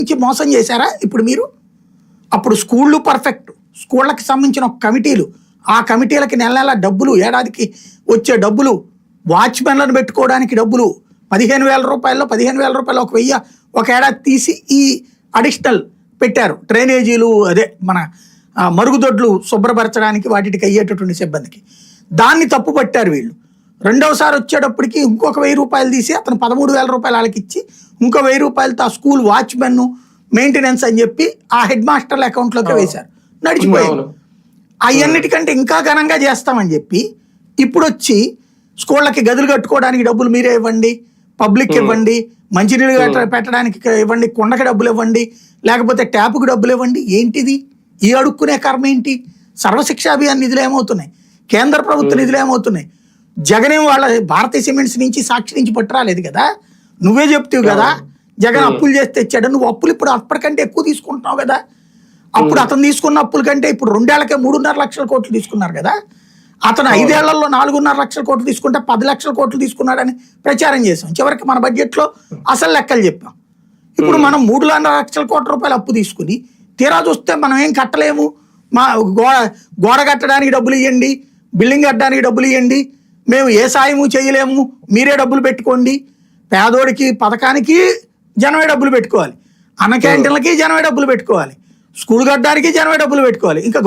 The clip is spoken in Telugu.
నుంచి మోసం చేశారా ఇప్పుడు మీరు? అప్పుడు స్కూళ్ళు పర్ఫెక్ట్, స్కూళ్ళకి సంబంధించిన కమిటీలు, ఆ కమిటీలకి నెల నెల డబ్బులు, ఏడాదికి వచ్చే డబ్బులు, వాచ్మెన్లను పెట్టుకోవడానికి డబ్బులు 15,000 రూపాయల్లో 15,000 రూపాయలు ఒక 1000 ఒక ఏడాది తీసి ఈ అడిషనల్ పెట్టారు. డ్రైనేజీలు, అదే మన మరుగుదొడ్లు శుభ్రపరచడానికి వాటికి అయ్యేటటువంటి సిబ్బందికి. దాన్ని తప్పు పట్టారు వీళ్ళు. రెండవసారి వచ్చేటప్పటికి ఇంకొక 1000 రూపాయలు తీసి అతను 13,000 రూపాయలు వాళ్ళకి ఇచ్చి ఇంకో 1000 రూపాయలతో ఆ స్కూల్ వాచ్మెన్ మెయింటెనెన్స్ అని చెప్పి ఆ హెడ్ మాస్టర్ల అకౌంట్లోకి వేశారు. నడిచిపోయారు. అవన్నిటికంటే ఇంకా ఘనంగా చేస్తామని చెప్పి ఇప్పుడు వచ్చి స్కూళ్ళకి గదులు కట్టుకోవడానికి డబ్బులు మీరే ఇవ్వండి, పబ్లిక్ ఇవ్వండి, మంచినీళ్ళు పెట్టడానికి ఇవ్వండి, కుండకి డబ్బులు ఇవ్వండి, లేకపోతే ట్యాప్కి డబ్బులు ఇవ్వండి. ఏంటిది? ఈ అడుక్కునే కర్మ ఏంటి? సర్వశిక్ష అభియాన్ నిధులు ఏమవుతున్నాయి? కేంద్ర ప్రభుత్వ నిధులు ఏమవుతున్నాయి? జగన్ వాళ్ళ భారతీయ సిమెంట్స్ నుంచి, సాక్షి నుంచి పట్టురాలేదు కదా. నువ్వే చెప్తావు కదా జగన్ అప్పులు చేసి తెచ్చాడు. నువ్వు అప్పులు ఇప్పుడు అప్పటికంటే ఎక్కువ తీసుకుంటున్నావు కదా. అప్పుడు అతను తీసుకున్న అప్పుల కంటే ఇప్పుడు 2 ఏళ్లకే 3.5 లక్షల కోట్లు తీసుకున్నారు కదా. అతను 5 ఏళ్లలో 4.5 లక్షల కోట్లు తీసుకుంటే 10 లక్షల కోట్లు తీసుకున్నాడని ప్రచారం చేసాం. చివరికి మన బడ్జెట్లో అసలు లెక్కలు చెప్పాం. ఇప్పుడు మనం 3.5 లక్షల కోట్ల రూపాయలు అప్పు తీసుకుని తీరా చూస్తే మనం ఏం కట్టలేము. మా గోడ కట్టడానికి డబ్బులు ఇవ్వండి, బిల్డింగ్ కట్టడానికి డబ్బులు ఇవ్వండి, మేము ఏ సాయము చేయలేము, మీరే డబ్బులు పెట్టుకోండి. పేదోడికి పథకానికి జనమే డబ్బులు పెట్టుకోవాలి, అన్న క్యాంటీన్లకి జనమే డబ్బులు పెట్టుకోవాలి, స్కూల్ కట్టడానికి జనమే డబ్బులు పెట్టుకోవాలి. ఇంకా